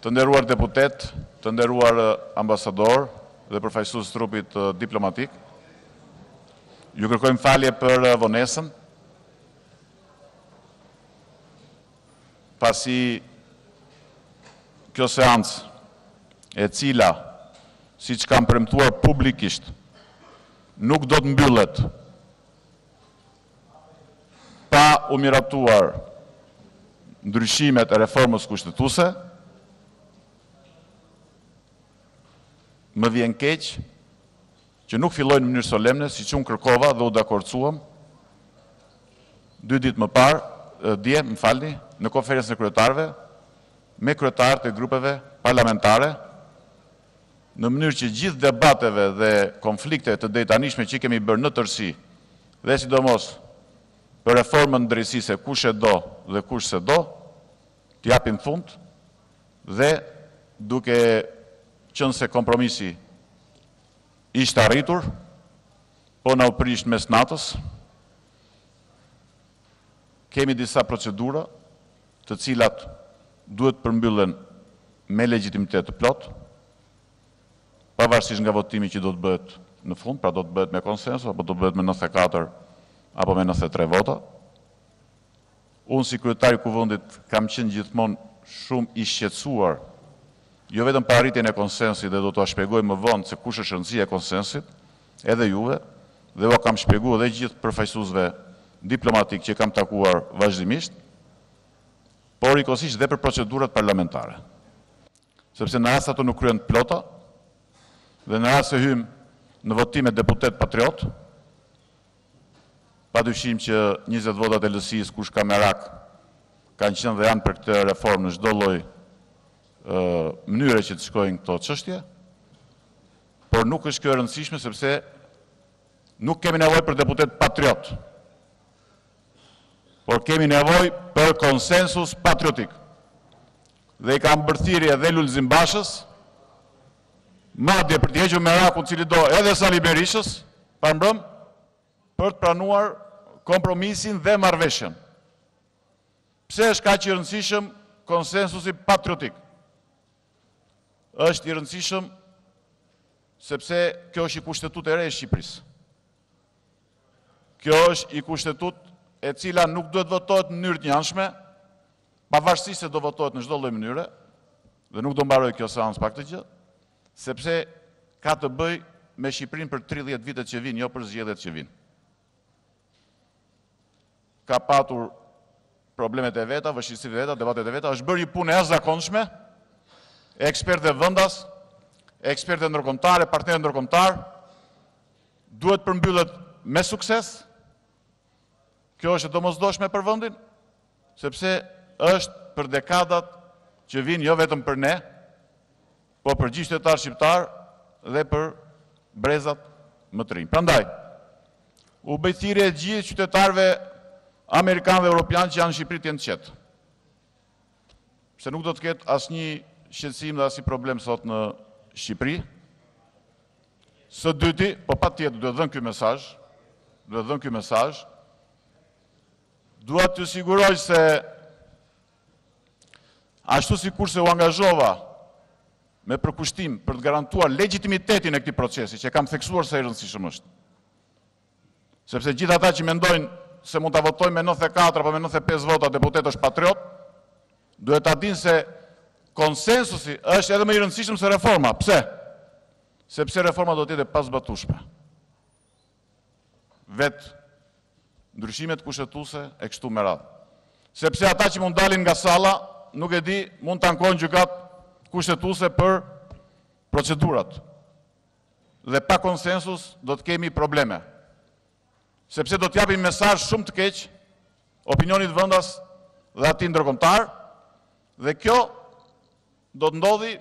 Të nderuar deputet, të nderuar ambasador dhe përfaqësues trupit diplomatik, ju kërkojmë falje për vonesën, pasi kjo seancë, e cila, siç kam premtuar publikisht, nuk do të mbyllet pa u miratuar ndryshimet e reformës kushtetuese, më vjen keq që nuk fillojnë në mënyrë solemne, siç unë kërkova dhe u dakordsuam 2 ditë më parë, dje, më falni, në konferencën e kryetarëve, me kryetarët e grupeve parlamentare, në mënyrë që gjithë debateve dhe konflikte të drejtanishme që kemi bërë në tërësi, dhe sidomos për reformën drejtësisë kush e do dhe kush se do, t'japim fund dhe duke qënë se kompromisi ishte arritur, po na u prish mes natës, kemi disa procedura të cilat duhet përmbyllen me legjitimitet të plot, pavarësisht nga votimi që do të bëhet në fund, pra do të bëhet me konsensus, apo do të bëhet me 94 apo me 93 vota. Unë si kryetari i Kuvendit kam qenë gjithmonë shumë i shqetësuar, jo vetëm për arritjen e konsensit, dhe do t'ua shpjegoj më vonë se kush është rëndësia e konsensit, edhe juve, dhe u kam shpjeguar edhe gjithë përfaqësuesve diplomatik që kam takuar vazhdimisht, por ikosisht dhe për procedurat parlamentare. Sepse në rast ato nuk kryen plota, dhe në rast se hym në votime deputet patriot, padyshim që 20 votat e LSI-s kush ka merak kanë qenë dhe janë për këtë reformë në çdo lloj mënyre që të shkojnë këto çështje, por nuk është kjo e rëndësishme sepse nuk kemi nevojë për deputet patriot, por kemi nevojë për konsensus patriotik. Dhe i kam bërthirje dhe Lulzim Bashës, madje për t'i hequr merakun cili do edhe Sali Berishës, parmbrëm, për të pranuar kompromisin dhe marrëveshjen. Pse është kaq i rëndësishëm konsensusi patriotik? Është i rëndësishëm sepse kjo është i kushtetut e re e Shqipërisë. Kjo është i kushtetut e cila nuk duhet votohet në mënyrë të njëanshme, pavarësisht se do votohet në çdo lloj mënyre, dhe nuk do mbaroj kjo seancë pa këtë gjë, sepse ka të bëj me Shqipërinë për 30 vitet që vinë, jo për zgjedhjet që vinë. Ka patur problemet e veta, vështirësitë e veta, debatet e veta, është bërë një punë e jashtëzakonshme, ekspertë vendas, ekspertë ndërkombëtarë, partnerë ndërkombëtar, duhet përmbyllet me sukses. Kjo është e domosdoshme për vendin, sepse është për dekadat që vinë jo vetëm për ne, po për gjithë qytetarët shqiptar dhe për brezat më të rinj. Prandaj, u bëj thirrje gjithë qytetarëve amerikanë dhe europianë që janë në Shqipëri të jenë të qetë. Se nuk do të ketë asnjë shqetësim dhe asnjë problem sot në Shqipëri. Së dyti, po patjetër duhet dhënë ky mesazh, dua t'ju siguroj se ashtu sikurse u angazhova me përkushtim për të garantuar legjitimitetin e këtij procesi, që kam theksuar se i rëndësishëm është. Sepse gjithë ata që mendojnë se mund ta votojnë me 94 apo me 95 vota deputet është patriot, duhet ta dinë se konsensusi është edhe më i rëndësishëm se reforma. Pse? Sepse reforma do të jetë e pazbatueshme. Vetë ndryshimet kushtetuese e kështu me radhë. Sepse ata që mund dalin nga salla, nuk e di, mund të ankohen gjykat kushtetuese për procedurat. Dhe pa konsensus do të kemi probleme. Sepse do t'japim mesazh shumë të keq opinionit vendas dhe atij ndërkombëtar, dhe kjo do të ndodhi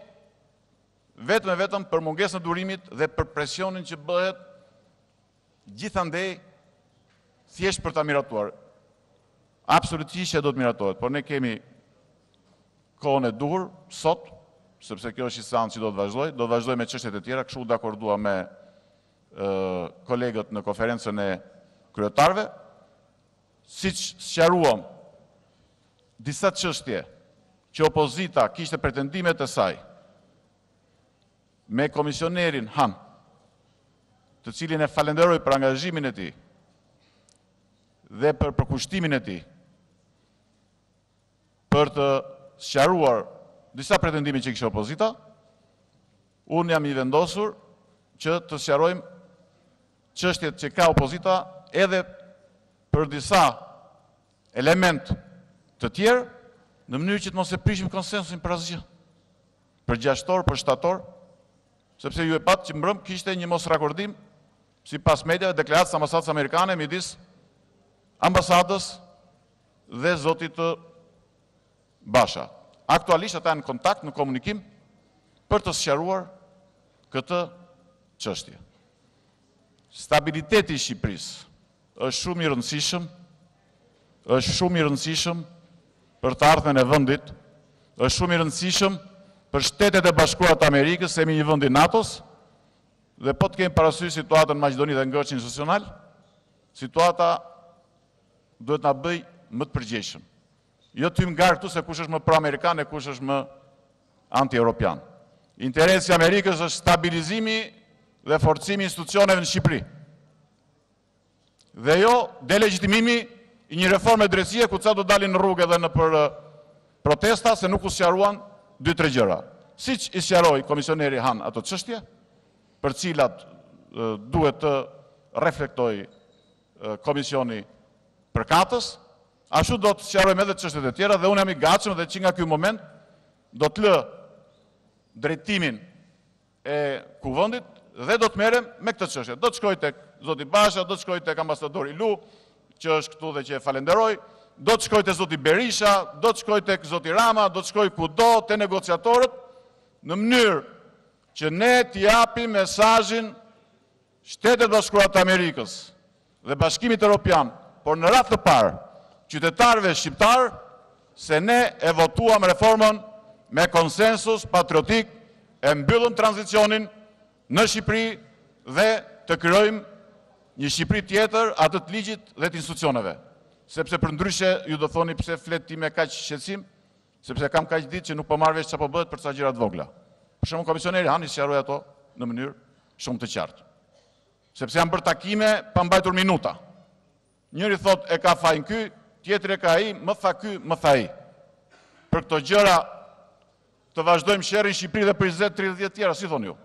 vetëm e vetëm për mungesën e durimit dhe për presionin që bëhet gjithandej thjesht për ta miratuar. Absolutisht që do të miratohet, por ne kemi kohën e duhur sot, sepse kjo është një seancë që do të vazhdoj me çështjet e tjera, kështu dakordua me kolegët në konferencën e kryetarëve, siç sqaruam disa çështje që opozita kishte pretendimet e saj me komisionerin Han, të cilin e falenderoj për angazhimin e tij dhe për përkushtimin e tij për të sqaruar disa pretendime që kishte opozita, unë jam i vendosur që të sqarojmë çështjet që ka opozita edhe për disa element të tjerë, në mënyrë që të mos e prishim konsensusin për asgjë. Për gjashtor, për shtator, sepse ju e pat që mbrëm kishte një mos rakordim, sipas mediave, deklaratës ambasadës amerikane midis ambasadës dhe zotit Basha. Aktualisht ata janë në kontakt, në komunikim, për të sqaruar këtë çështje. Stabiliteti i Shqipërisë është shumë i rëndësishëm, është shumë i rëndësishëm për të ardhmen e vendit, është shumë i rëndësishëm për Shtetet e Bashkuara të Amerikës, se jemi një vend i NATO-s, dhe po të kemi parasysh situatën në Maqedoni dhe ngërçi institucional, situata duhet na bëj më të përgjegjshëm. Jo të hym garë këtu se kush është më pro-amerikan e kush është më anti-europian. Interesi i Amerikës është stabilizimi dhe forcimi i institucioneve në Shqipëri. Dhe jo delegjitimimi i një reforme drejtësie ku ca do dalin në rrugë edhe në për protesta se nuk u sqaruan 2-3 gjëra. Siç i sqaroi komisioneri Han ato çështje, për cilat duhet të reflektoj komisioni përkatës, ashtu do të sqarojmë edhe çështjet e tjera dhe unë jam i gatshëm dhe që nga ky moment do të lë drejtimin e kuvendit dhe do të merrem me këtë çështje. Do të shkoj tek zoti Basha, do të shkoj tek ambasadori Lu, që është këtu dhe që e falenderoj, do të shkoj tek zoti Berisha, do të shkoj tek zoti Rama, do të shkoj kudo te negociatorët, në mënyrë që ne t'i japim mesazhin Shtetet Bashkuara të Amerikës dhe Bashkimit Evropian, por në radhë të parë qytetarëve shqiptar, se ne e votuam reformën me konsensus patriotik, e mbyllëm tranzicionin në Shqipëri dhe të krijojmë një Shqipëri tjetër atë të ligjit dhe të institucioneve. Sepse për ndryshe ju do thoni pse flet ti me kaq shqetësim, sepse kam kaq ditë që nuk po marr vesh çfarë po bëhet për ca gjëra të vogla. Për shembull komisioneri Han i sqaroi ato në mënyrë shumë të qartë. Sepse janë bërë takime pa mbajtur minuta. Njëri thot e ka fajin ky, tjetri e ka ai, më tha ky, më tha ai. Për këto gjëra të vazhdojmë sherrin Shqipëri dhe për 20-30 tjera, si thoni ju.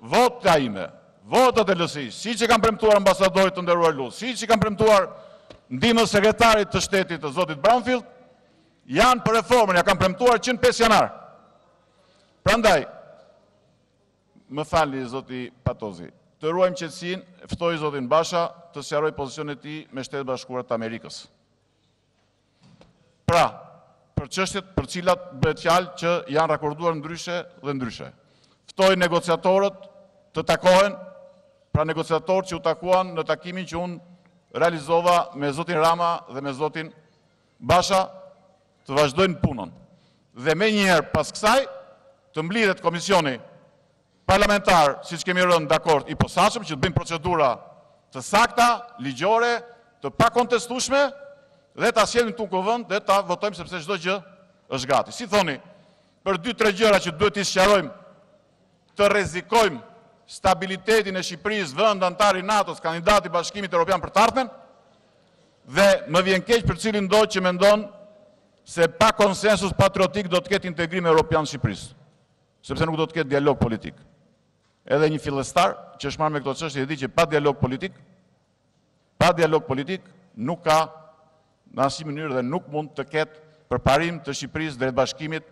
Vota ime, votat e LSI-s, siç e kanë premtuar ambasadorit të nderuar Lu, siç i kanë premtuar ndihmës sekretarit të shtetit të zotit Brownfield, janë për reformën, ja kanë premtuar 105 janar. Prandaj, më falni zoti Patozi, të ruajmë qetësinë, ftoj zotin Basha të sqarojë pozicionin e tij me Shtetet Bashkuara të Amerikës. Pra, për çështjet për cilat bëhet fjalë që janë rakorduar ndryshe dhe ndryshe. Ftoj negociatorët të takohen, pra negociatorët që u takuan në takimin që unë realizova me zotin Rama dhe me zotin Basha, të vazhdojnë punën. Dhe me njëherë pas kësaj, të mblidhet komisioni parlamentar, si që kemi rënë dakord i posaçëm, që të bëjmë procedura të sakta, ligjore, të pakontestueshme, dhe ta sjellim këtu në kuvend dhe ta votojmë sepse çdo gjë është gati. Si thoni, për 2-3 gjëra që duhet t'i sqarojmë, të rrezikojmë stabilitetin e Shqipërisë, vend antar i NATO-s, kandidat i Bashkimit Evropian për të ardhmen, dhe më vjen keq për cilin do që mendon se pa konsensus patriotik do të ketë integrim evropian Shqipërisë, sepse nuk do të ketë dialog politik. Edhe një fillestar që është marrë me këto çështje e di që pa dialog politik nuk ka në asnjë mënyrë dhe nuk mund të ketë përparim të Shqipërisë drejt Bashkimit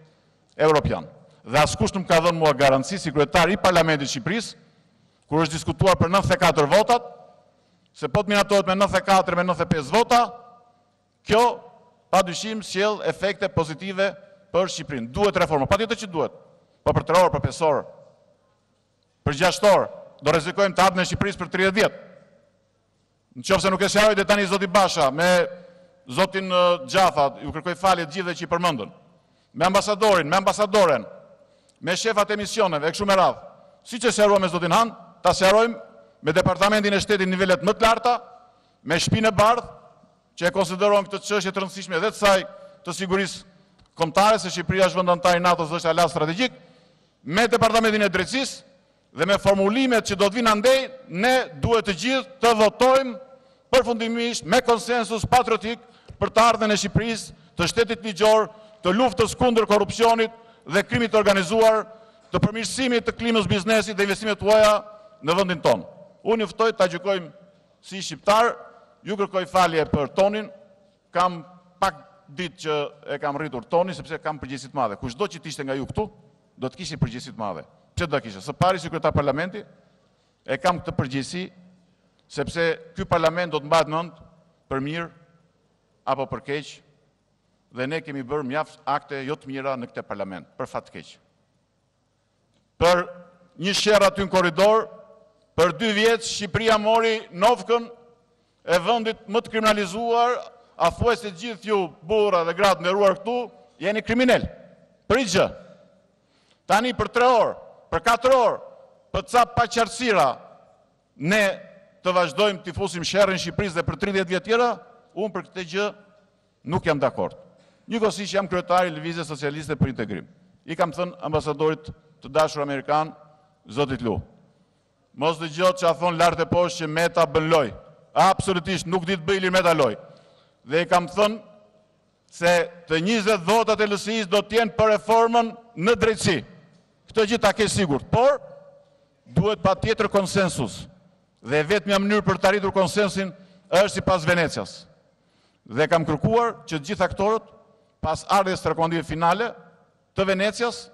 Evropian. Dhe askush nuk ka dhënë mua garanci si kryetar i Parlamentit të Shqipërisë, kur është diskutuar për 94 votat, se po të miratohet me 94 me 95 vota, kjo padyshim sjell efekte pozitive për Shqipërinë. Duhet reforma, patjetër që duhet. Po për 3 orë, për 5 orë, për 6 orë, do rrezikojmë të ardhmen e Shqipërisë për 30 vjet. Nëse nuk e sqaroi deri tani zoti Basha me zotin Gjafa, ju kërkoj falje të gjithëve që i përmendën, me ambasadorin, me ambasadoren, me shefat e misioneve, e kështu me radhë. Siç e sqaruam me zotin Han, ta sqarojmë me departamentin e shtetit në nivelet më të larta, me shtëpinë e bardhë, që e konsiderojmë këtë çështje të rëndësishme dhe të saj të sigurisë kombëtare, se Shqipëria është vend antar i NATO-s dhe është aleat strategjik, me Departamentin e Drejtësisë dhe me formulimet që do të vinë andej, ne duhet të gjithë të votojmë përfundimisht me konsensus patriotik për të ardhmen e Shqipërisë, të shtetit ligjor, të luftës kundër korrupsionit dhe krimit të organizuar, të përmirësimit të klimës biznesit dhe investimet tuaja në vendin tonë. Unë ju ftoj ta gjykojmë si shqiptar, ju kërkoj falje për tonin, kam pak ditë që e kam rritur tonin, sepse kam përgjegjësi të madhe. Kushdo që t'ishte nga ju këtu, do të kishte përgjegjësi të madhe. Pse do ta kishe? Së pari sekretar parlamenti, e kam këtë përgjegjësi, sepse ky parlament do të mbahet mend për mirë apo për keq, dhe ne kemi bërë mjaft akte jo të mira në këtë parlament, për fat të keq. Për një sherr aty në korridor, për 2 vjet Shqipëria mori nofkën e vendit më të kriminalizuar, aftuese gjithë ju burra dhe gratë nderuar këtu, jeni kriminal. Për i gjë. Tani për 3 orë, për 4 orë, për ca paqartësira, ne të vazhdojmë të fusim sherrin Shqipërisë dhe për 30 vjet tjera, unë për këtë gjë nuk jam dakord. Njëkohësisht jam kryetari i Lëvizjes Socialiste për Integrim. I kam thënë ambasadorit të dashur amerikan, zotit Lu, mos dëgjot që a thonë lart e poshtë që Meta bën loj. Absolutisht nuk di të bëj Ilir Meta loj. Dhe i kam thënë se të 20 votat e LSI-s do të jenë për reformën në drejtësi. Këtë gjë ta ke sigurt, por duhet patjetër konsensus. Dhe vetmja mënyrë për të arritur konsensin është sipas Venecias. Dhe kam kërkuar që të gjithë aktorët, pas ardhes të rekomandive finale të Venecias,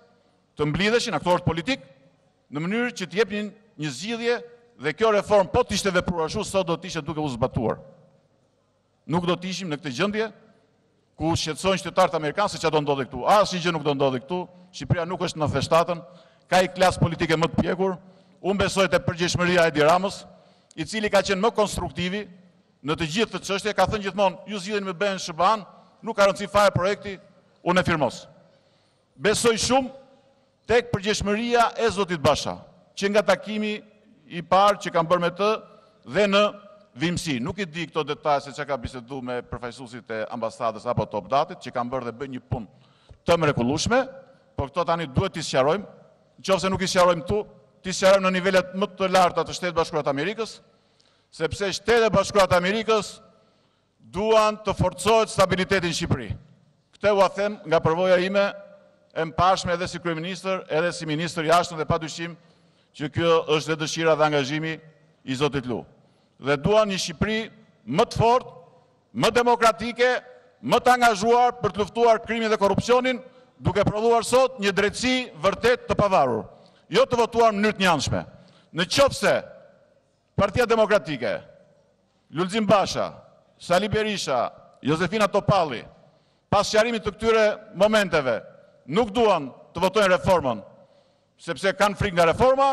të mblidheshin aktorët politik në mënyrë që të jepnin një zgjidhje dhe kjo reformë po të ishte vepruar ashtu, sot do të ishte duke u zbatuar. Nuk do të ishim në këtë gjendje ku shqetësojnë qytetarët amerikanë se çfarë do ndodhi këtu. Asnjë gjë nuk do ndodhi këtu. Shqipëria nuk është në 97-ën, ka i klasë politike më të pjekur. Unë besoj te përgjegjësia e Edi Ramës, i cili ka qenë më konstruktivi në të gjithë të çështje, ka thënë gjithmonë, ju zgjidheni me Ben Shëban, nuk ka rëndësi fare projekti, unë e firmos. Besoj shumë tek përgjegjësia e zotit Basha, që nga takimi i parë që kam bërë me të dhe në Vimsi. Nuk i di këto detaje se që ka bisedu me përfaqësuesit e ambasadës apo të Opdatit, që kam bërë dhe bëj një punë të mrekullueshme, por këto tani duhet t'i sqarojmë, nëse nuk i sqarojmë këtu, t'i sqarojmë në nivelet më të larta të Shtetit Bashkuar të Amerikës, sepse Shtetet Bashkuara të Amerikës duan të forcohet stabiliteti në Shqipëri. Këtë u them nga përvoja ime e mpashme edhe si kryeministër, edhe si ministër i jashtëm, dhe padyshim që kjo është dhe dëshira dhe angazhimi i zotit Lu. Dhe duan një Shqipëri më të fortë, më demokratike, më të angazhuar për të luftuar krimin dhe korrupsionin, duke prodhuar sot një drejtësi vërtet të pavarur, jo të votuar në mënyrë të njëanshme. Në qoftë se Partia Demokratike, Lulzim Basha, Sali Berisha, Josefina Topalli, pas sqarimit të këtyre momenteve, nuk duan të votojnë reformën, sepse kanë frikë nga reforma,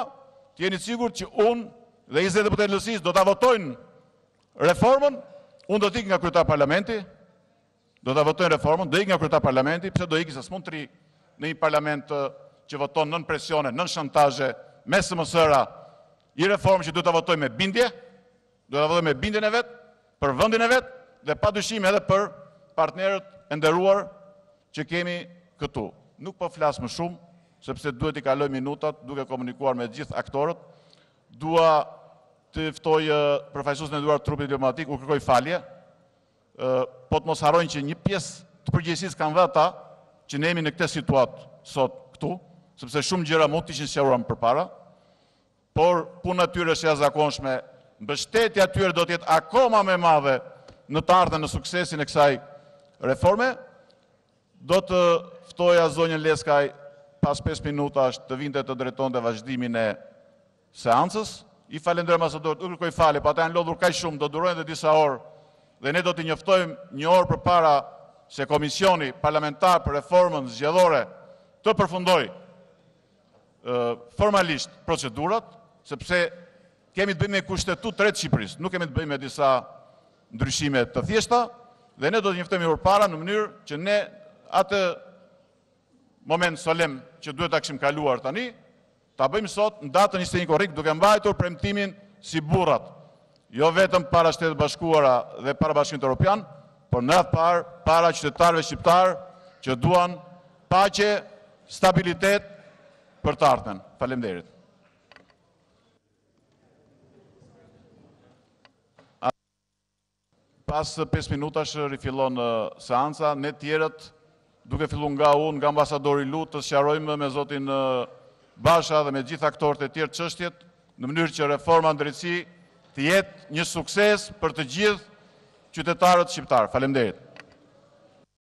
të jeni sigurt që unë dhe 20 deputetë të LSI-s do ta votojnë reformën, unë do të ik nga kryetar parlamenti, do ta votojnë reformën, do ik nga kryetar parlamenti, pse do iki se s'mund të ri në një parlament që voton nën presione, nën shantazhe, me SMS-ra, i reformë që do ta votojnë me bindje, do ta votojnë me bindjen e vet, për vendin e vet dhe padyshim edhe për partnerët e nderuar që kemi këtu. Nuk po flas më shumë, sepse duhet i kaloj minutat duke komunikuar me gjithë aktorët. Dua të ftoj përfaqësuesin e nderuar të trupit diplomatik, u kërkoj falje. Po të mos harrojnë që një pjesë të përgjegjësisë kanë dhe ata që ne jemi në këtë situatë sot këtu, sepse shumë gjëra mund të ishin sqaruar më përpara, por puna e tyre është e jashtëzakonshme. Mbështetja e tyre do të jetë akoma më e madhe në të ardhmen në suksesin e kësaj reforme. Do të ftoja zonjën Leskaj pas 5 minutash të vinte të drejtonte vazhdimin e seancës. I falenderoj ambasadorët, u kërkoj falje, po ata janë lodhur kaq shumë, do durojnë edhe disa orë dhe ne do t'i njoftojmë një orë përpara se Komisioni Parlamentar për Reformën Zgjedhore të përfundojë formalisht procedurat, sepse kemi të bëjmë me kushtetut të re të Shqipërisë, nuk kemi të bëjmë me disa ndryshime të thjeshta, dhe ne do të njoftojmë përpara në mënyrë që ne atë moment solem që duhet ta kishim kaluar tani, ta bëjmë sot në datën 21 korrik, duke mbajtur premtimin si burrat, jo vetëm para Shtetit Bashkuara dhe para Bashkimit Evropian, por në radhë parë para qytetarëve shqiptar që duan paqe, stabilitet për të ardhmen. Faleminderit. Pas 5 minutash rifillon seanca, ne tjerët, duke filluar nga unë, nga ambasadori Lut, të sqarojmë me zotin Basha dhe me gjithë aktorët e tjerë çështjet, në mënyrë që reforma në drejtësi të jetë një sukses për të gjithë qytetarët shqiptar. Faleminderit.